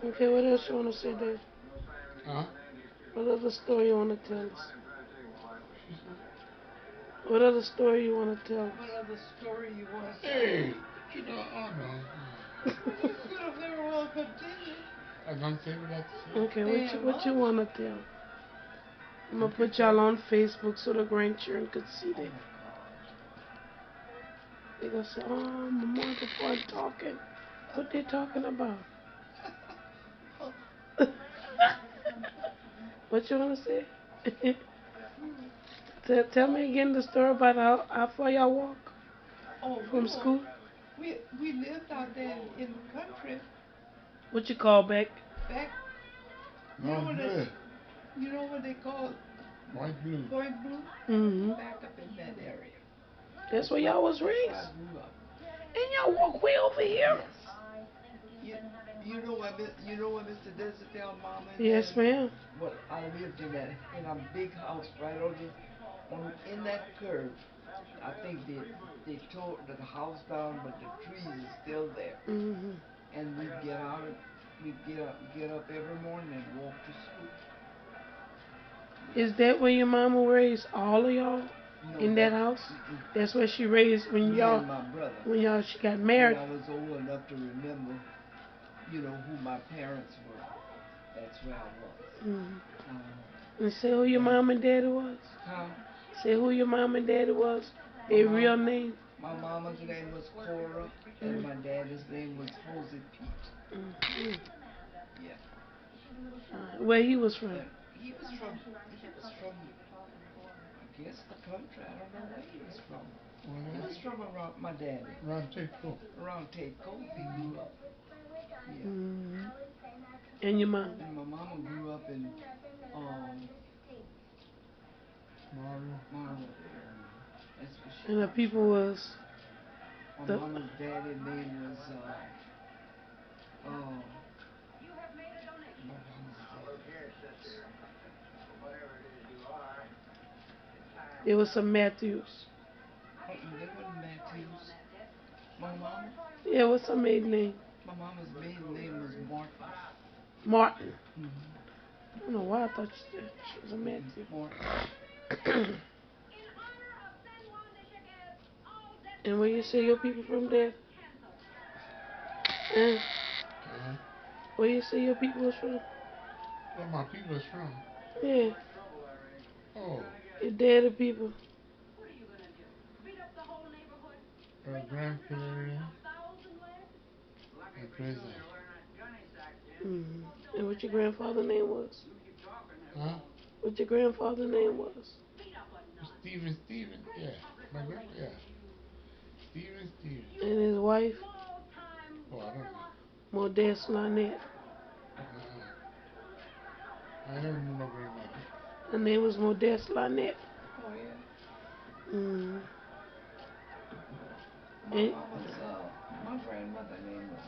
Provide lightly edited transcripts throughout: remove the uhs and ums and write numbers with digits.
Okay, what else you want to say there? Huh? What other story you want to tell us? She said, What other story you want to tell What other story you want to tell? hey, you know, oh no. us? You could have very well continued. I'm gonna say what I have to say. Okay, Damn what you much. want to tell? I'm gonna Okay, put tell y'all me. on Facebook so the grandchildren could see Oh that. my God. They gonna say, "Oh, my mom and papa talking. What they talking about?" What you wanna say? Tell me again the story about how far y'all walk Oh, from school. we lived out there in the country What you call back? back. You know North what Blue. they call White Blue. Point Blue? Hmm. Back up in that area. That's where y'all was That's where I raised. grew up. And y'all walk way over here. Yes. You you know where Mr. Desertale mama and Yes, daddy? ma'am. Well, I lived in a big house right on in that curve. I think they tore the house down, but the trees are still there. Hmm. And we'd get up every morning and walk to school. Is Yes. that where your mama raised all of y'all No, in that that's house? mm-mm. That's where she raised Me and my brother. when y'all she got When married. I was old enough to remember, who my parents were. That's where I was. Hmm. Uh, And say who your and mom and daddy was. huh? Say who your mom and daddy was. My Their mom, real name. my mama's name was Cora, and Mm. my daddy's name was Jose Pete. Hmm. Yeah. Where he was from. And he was from, I guess the country. I don't know where he was from. He was from around my daddy, Around Tate Cove. around Tate Cove. He grew up. Yeah. Hmm. And your mom. And my mama grew up in Mario. Marlow area. That's where she And the comes people from. was My the mama's daddy name was my mama's daddy name was. there was some Matthews. They wasn't Matthews. My mama, Yeah, what's her maiden name? my mama's maiden name was Martin. Martin. Mm-hmm. I don't know why I thought she was a Matthew. Martin. And where you say your people from there? And Uh-huh. where you say your people was from? Where my people is from. Yeah, Oh, your daddy people. Grand Prairie and Prison. Hmm. And what your grandfather name was? Huh? What your grandfather name was? Stephen, yeah. My grandpa, yeah. Stephen. And his wife? Oh, I don't know. Modeste Lynette. I never knew no grandmother. Her name was Modeste Lynette. Oh yeah. Hmm. My And mama's my grandmother name was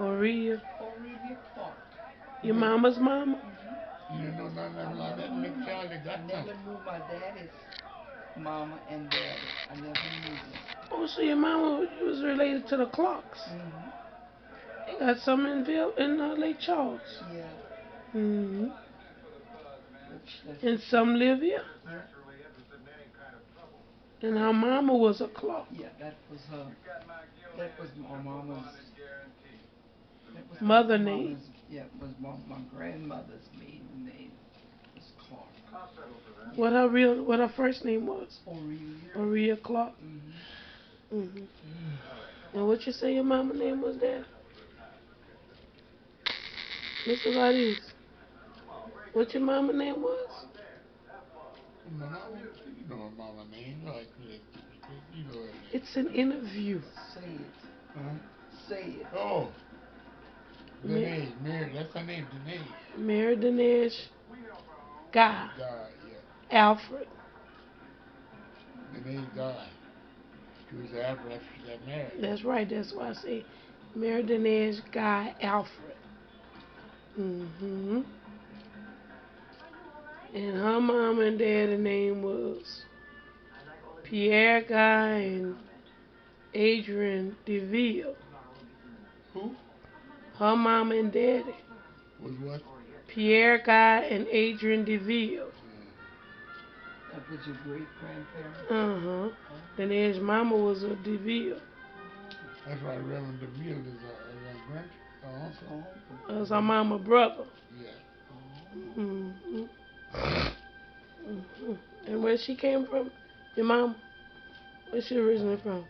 Aurelia. Aurelia, Aurelia Clark. your mama's mama? Hmm. You didn't know nothing like that. Look, Charlie I got never something. knew my daddy's mama and daddy. I never knew them. Oh, so your mama was related to the Clarks. Hmm. They got some in Ville in Lake Charles. Yeah. Hmm. That's And for sure. some live here. Yeah. And her mama was a Clark. Yeah. That was her. That was my mama's. That was Mother my name. mama's. Yeah. Was my grandmother's maiden name was Clark. Yeah. What her first name was? Aurelia. Aurelia Clark. Hmm. Hmm. And what you say your mama name was there? Mr. Valdez. What your mama name was? My mama, you know my mama name. You like Chris. You know her name. It's an interview. Say it. Huh? Say it. Oh, Ma- Denise. Mary, that's her name, Denise. Mary Dinesh Guy Died, yeah. Alfred. Denise died. She was after she got married. That's right. That's why I say Mary Dinesh Guy Alfred. Hmm. And her mom and daddy name was Pierre Guy and Adrian DeVille. Who? Her mama and daddy. Was what? Pierre Guy and Adrian DeVille. That was your great grandparents? Uh-huh. Then his mama was a DeVille. That's why Reverend DeVille is a grand uncle. That's our mama brother. Yeah. Mm-hmm. Mm-hmm. And where she came from? Your mama? Where she originally from?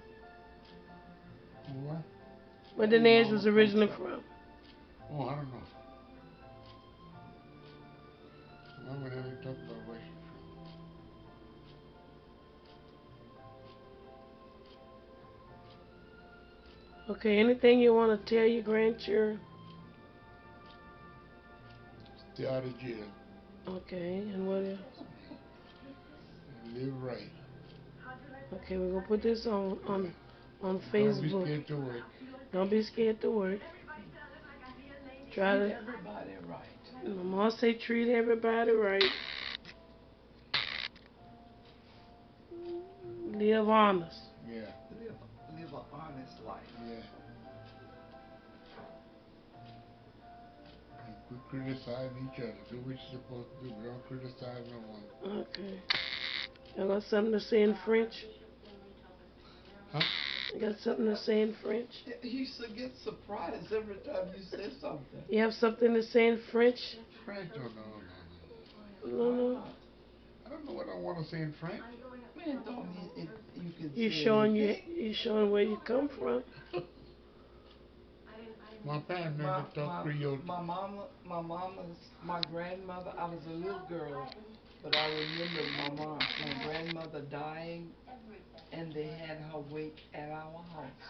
What? Where the Nash was originally from? Oh, I don't know. Mama never talked about where she's from. Okay, anything you want to tell your grandchildren? Stay out of jail. Okay, and what else? And live right. Okay, we're gonna put this on Don't be Facebook. scared to work. Don't be scared to work. Try to. Treat everybody right. Mama say treat everybody right. Live honest. Yeah. Live an honest life. Yeah. And quit criticizing each other. Do what you're supposed to do. Don't criticize no one. Okay. You got something to say in French? Huh? You got something to say in French? You get surprised every time you say something. You have something to say in French? French? Oh, no. No, no. Why I don't know what I want to say in French. Man, don't mean it, you can You say showing anything. you showing where you come from. My parents never talk Creole. My grandmother, I was a little girl, but I remember my grandmother dying, and they had her wake at our house.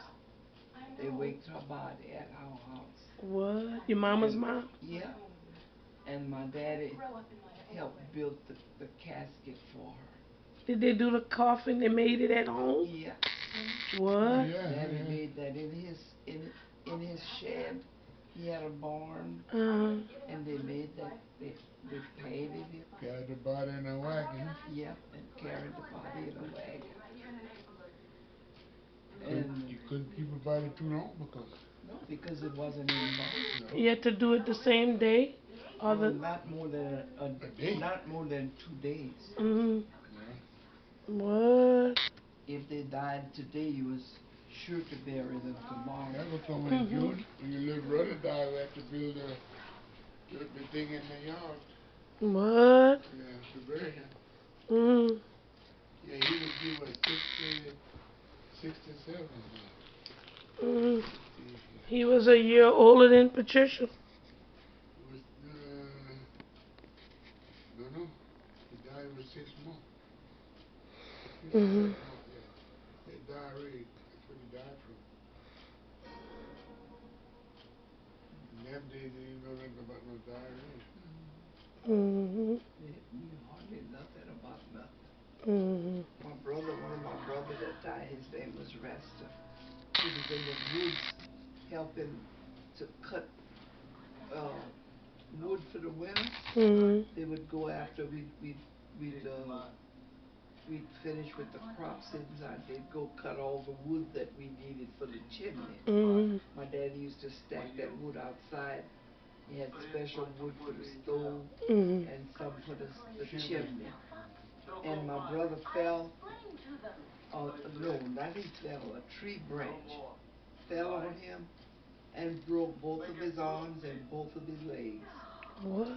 They waked her body at our house. What? Your mama's mom? Yeah. And my daddy helped build the casket for her. Did they do the coffin? They made it at home? Yeah. What? Yeah, Daddy yeah. made that in his shed. He had a barn, and they made that. They painted it. Carried the body in a wagon. Yep, and carried the body in a wagon. You couldn't keep a body too long because it wasn't embalmed. You had to do it the same day? Or Well, not more than a day. not more than 2 days. Mm-hmm. Yeah. What? If they died today, you was sure to bury them tomorrow. That was coming in June. When your little brother died, we had to build the thing in the yard. What? Yeah, to bury him. Mm. Yeah, he was 67 now. Mm. He was a year older than Patricia. No. He died with 6 months. Mm-hmm. Yeah. Diarrhea. That's what he died from. In them days, they didn't know nothing about no diarrhea. Mm-hmm. They knew hardly nothing about nothing. Mm-hmm. One of my brothers that died, his name was Rasta. He was in the woods helping to cut wood for the winter. Mm-hmm. They would go after we'd finish with the crops inside. They'd go cut all the wood that we needed for the chimney. Mm-hmm. My dad used to stack that wood outside. He had special wood for the stove and some for the chimney. And my brother fell. No, not he fell. A tree branch fell on him and broke both of his arms and both of his legs. What?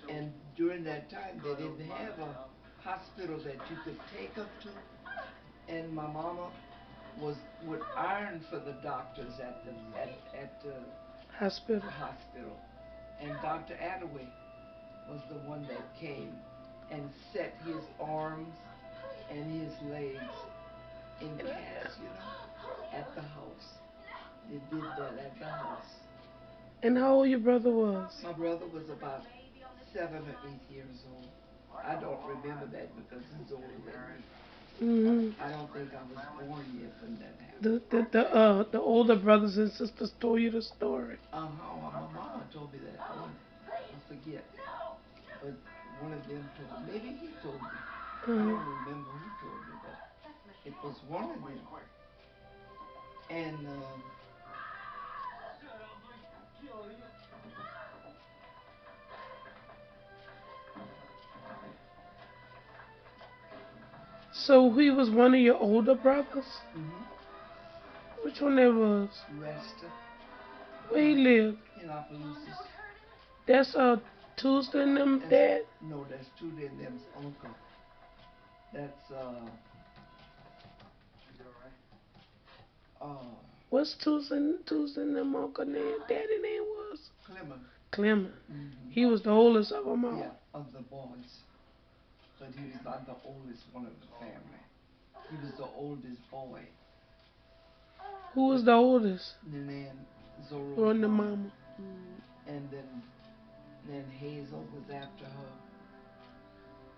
And during that time, they didn't have a hospital that you could take him to. And my mama would iron for the doctors at the hospital. And Dr. Attaway was the one that came and set his arms and his legs in cast, at the house. They did that at the house. And how old your brother was? My brother was about 7 or 8 years old. I don't remember that because he's older than me. Mm-hmm. I don't think I was born yet when that happened. The older brothers and sisters told you the story. My mama told me that one. I forget. But one of them told me. Maybe he told me. I don't remember who told me, but it was one of them. And So he was one of your older brothers? Mm-hmm. Which one that was? Resta Where he lived? in Opelousas. That's Tuesday and them That's, dad? no, that's Trudy and them's uncle. That's uh What's Tuesday and them uncle name? Daddy name was? Clement. Clement. Mm-hmm. He was the oldest of them all. Yeah, of the boys. But he was not the oldest one of the family. He was the oldest boy. Who was the oldest? And then Zorro's Or the mama. mama? And then Hazel was after her.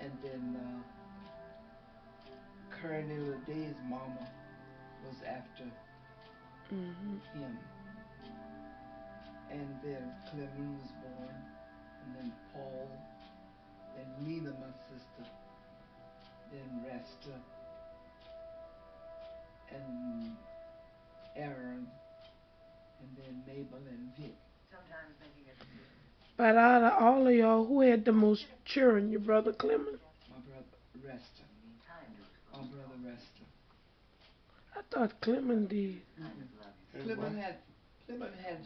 And then Colonel Day's mama was after him. And then Clement was born. And then Paul. Then Nina, my sister. Then Resta. And Aaron. And then Mabel and Vic. But out of all of y'all, who had the most children? Your brother Clement? My brother Resta. My brother Resta. I thought Clement did. Clement had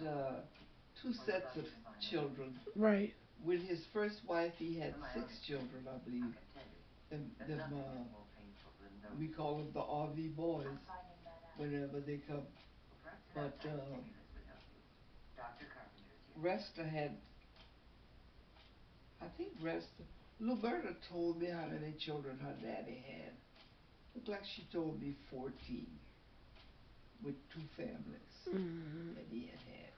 two sets of children. Right. With his first wife, he had 6 children, I believe. We call them the RV boys whenever they come. But Resta had, I think Resta, Luberta told me how many children her daddy had. Looked like she told me 14 with 2 families that he had had.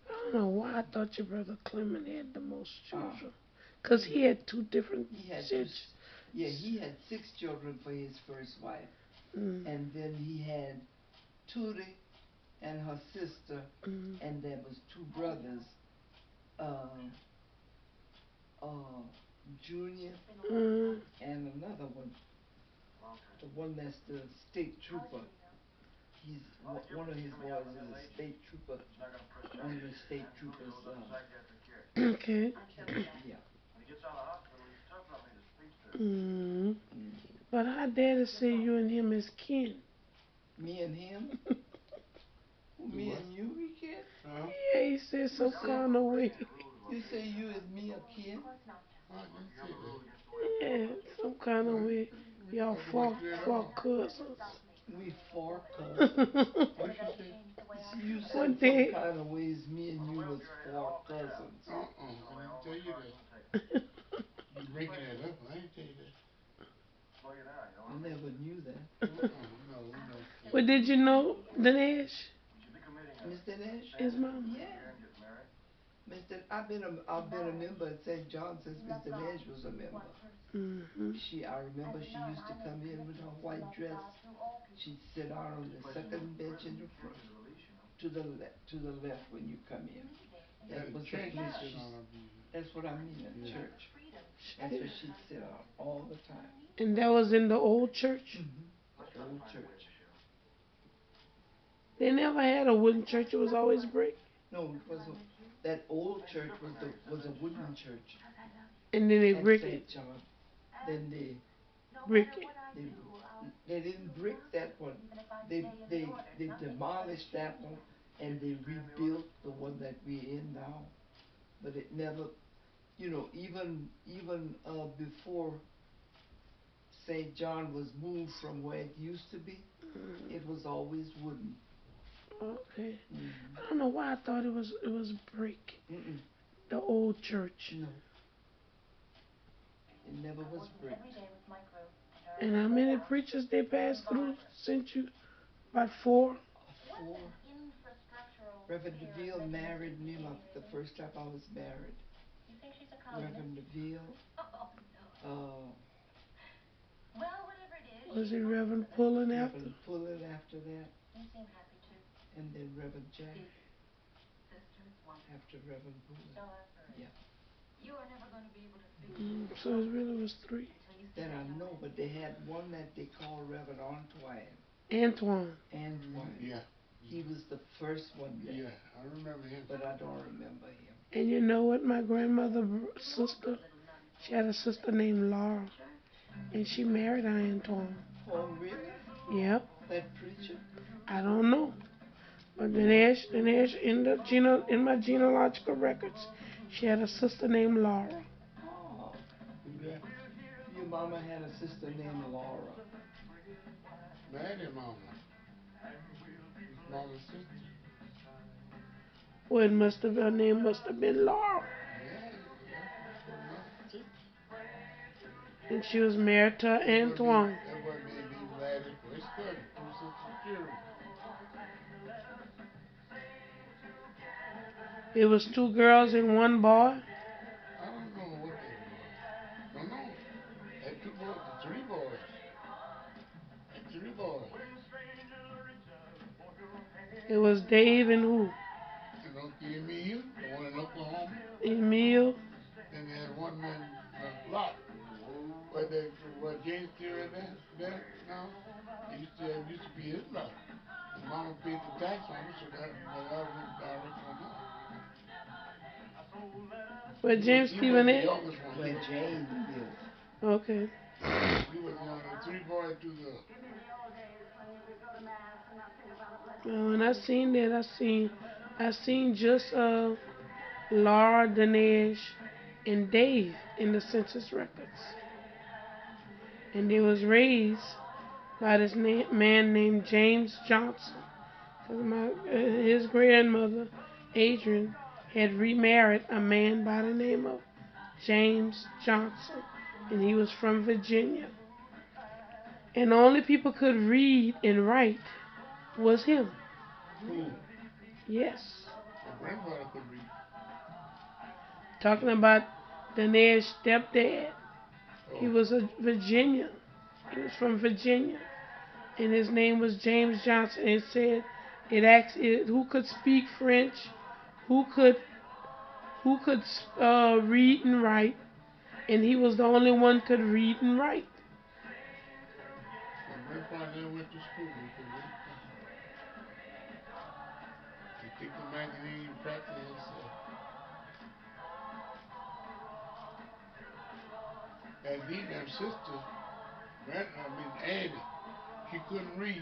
I don't know why I thought your brother Clement had the most children. Because he had 2 different sisters. Yeah, he had 6 children for his first wife. And then he had Tootie and her sister, and there was 2 brothers, Junior and another one, the one that's the state trooper. He's one of his boys is a state trooper, one of the state troopers. Okay. Yeah. But how dare to say you and him is kin? Me and him? Me and you, we kin? Yeah, he said some kind of way. You say you is me a kin? Yeah, some kind of way. Y'all far cousins. We far cousins. You said One some day. kind of ways me and you was far cousins. I didn't tell you that. You making that up. I didn't tell you that. I never knew that. No. But did you know Dinesh? Miss Dinesh? His mama? Yeah. I've been a member at St. John since Miss Dinesh was a member. I remember she used to come in with her white dress. She'd sit down on the second bench in the front, to the left when you come in. That was the place. That's what I mean, at church. That's where she'd sit out all the time. And that was in the old church? The old church. They never had a wooden church. It was always brick. No, it was that old church was a wooden church. And then they brick it. St. John. Then they brick it. They didn't brick that one. They demolished that one and they rebuilt the one that we're in now. But it never, even before St. John was moved from where it used to be, it was always wooden. Okay. I don't know why I thought it was brick. The old church. No. It never was brick. And how many preachers they passed through since you? About 4? 4. Reverend Ville married me the first time I was married. Reverend Ville. Was it Reverend Pullen after? Reverend Pullen after that. And then Reverend Jack. After Reverend Pullen. Yeah. So it really was 3. That I know, but they had one that they called Reverend Antoine. Antoine. Yeah. He was the first one there. Yeah, I remember him. But I don't remember him. And you know what? My grandmother's sister, she had a sister named Laura. And she married Antoine. Oh, really? Yep. That preacher? I don't know. But Dinesh in my genealogical records, she had a sister named Laura. Oh, Who that? your mama had a sister named Laura. Maddie Mama. His mama's sister. Well, it must have her name must have been Laura. Yeah, yeah. Her mama's sister. And she was married to Antoine. That boy be Maddie's first cousin through Sister Jerry. It was two girls and one boy. I don't know what they were. Don't know. Had two boys, three boys. Had three boys. It was Dave and who? And Uncle Emil, the one in Oklahoma. Emil. Then they had one man, Lot. Where James still right there now. It used to be his lot. And Mama paid the tax on it, so that went direct on her. Where James He was Stephen the is? youngest one. Where Jane is. Okay. He was young. Three boys, two girls. Well, when I seen that, I seen just Laura, Dinesh, and Dave in the census records, and they was raised by this man named James Johnson. Cause his grandmother, Adrian, had remarried a man by the name of James Johnson, and he was from Virginia. And the only people could read and write was him. Who? Yes. My grandfather could read. Talking about Dinesh's stepdad. He Oh, was a Virginia. He was from Virginia. And his name was James Johnson. It said, it asked it, who could speak French, who could read and write, and he was the only one could read and write. my grandfather never went to school. He could read. He took the magazine and practiced himself. And then her sister, Annie, she couldn't read,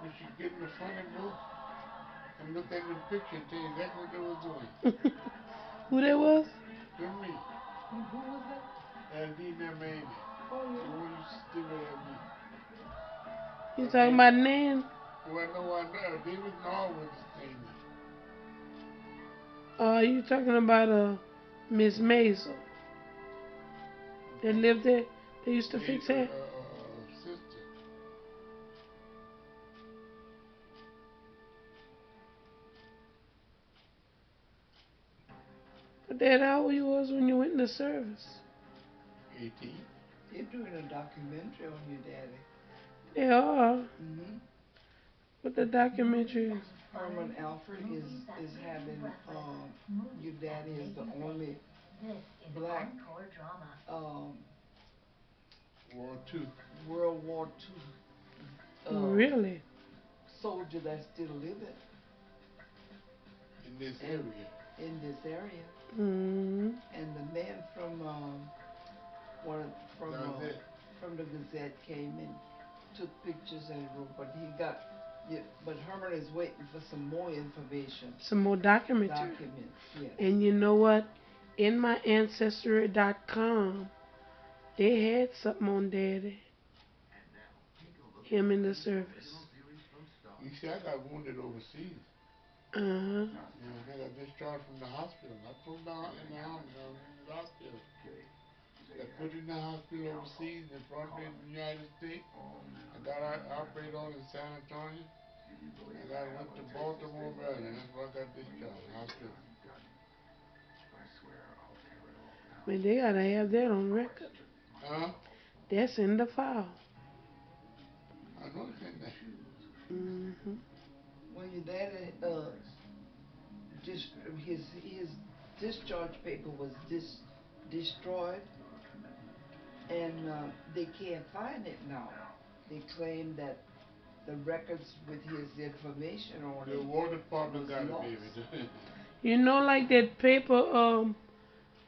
but she get in the funny book and look at the picture and tell you exactly what they was doing. Who that was? Couldn't read. Who was that? And then them Annie. Oh, The yeah. one used to stay with me. You Or talking David. about Nan? Well, no, I know. David Nall was his name. You talking about Miss Maisel that lived there? They used to fix hair. Sister. But Dad, how old you was when you went in the service? 18. They're doing a documentary on your daddy. They are. Mm-hmm. What the documentary is? Herman Alfred is having your daddy is the only black um, War II. World War II Really? soldier that's still living In this and area. in this area. Mm-hmm. And the man from one from Gazette. from the Gazette came and took pictures and wrote, but he got. Yeah, but Herman is waiting for some more information. Some more documentary. Documents, yes. And you know what? In my ancestry.com, they had something on Daddy. Him in the service. You see, I got wounded overseas. Uh-huh. Yeah, I got discharged from the hospital. Not from down in the army, I was in the hospital. Got put in the hospital overseas and brought me in the United States. I got operated on in San Antonio. And I went to Baltimore, Maryland. That's where I got discharged. Hospital. I mean, they gotta have that on record. Huh? That's in the file. I know it's in there. Mm-hmm. When your daddy his discharge paper was destroyed, and they can't find it now. They claim that the records with his information on The it War Department was got it, lost. baby. You know, like that paper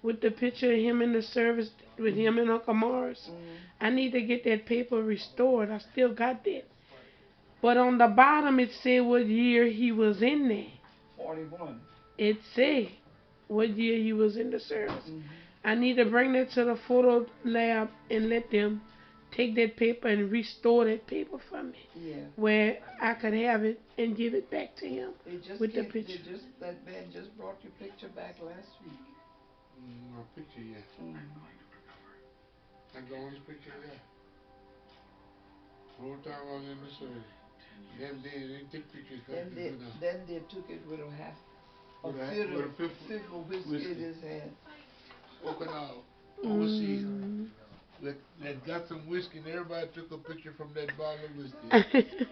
with the picture of him in the service with him and Uncle Morris. Mm-hmm. I need to get that paper restored. I still got that. But on the bottom it said what year he was in there. 41. It said what year he was in the service. Mhm. I need to bring that to the photo lab and let them take that paper and restore that paper for me, Yeah. where I could have it and give it back to him They just with the came. They picture. just that man just brought your picture back last week. My picture, yeah. Mm. That's the only picture I got. Whole time I was in the service. Them days they didn't take pictures like Then they they do now. then they took it with a half a With a fifth fifth of whiskey in whiskey. his hand. Walking out overseas. Mm. That got some whiskey and everybody took a picture from that bottle of whiskey.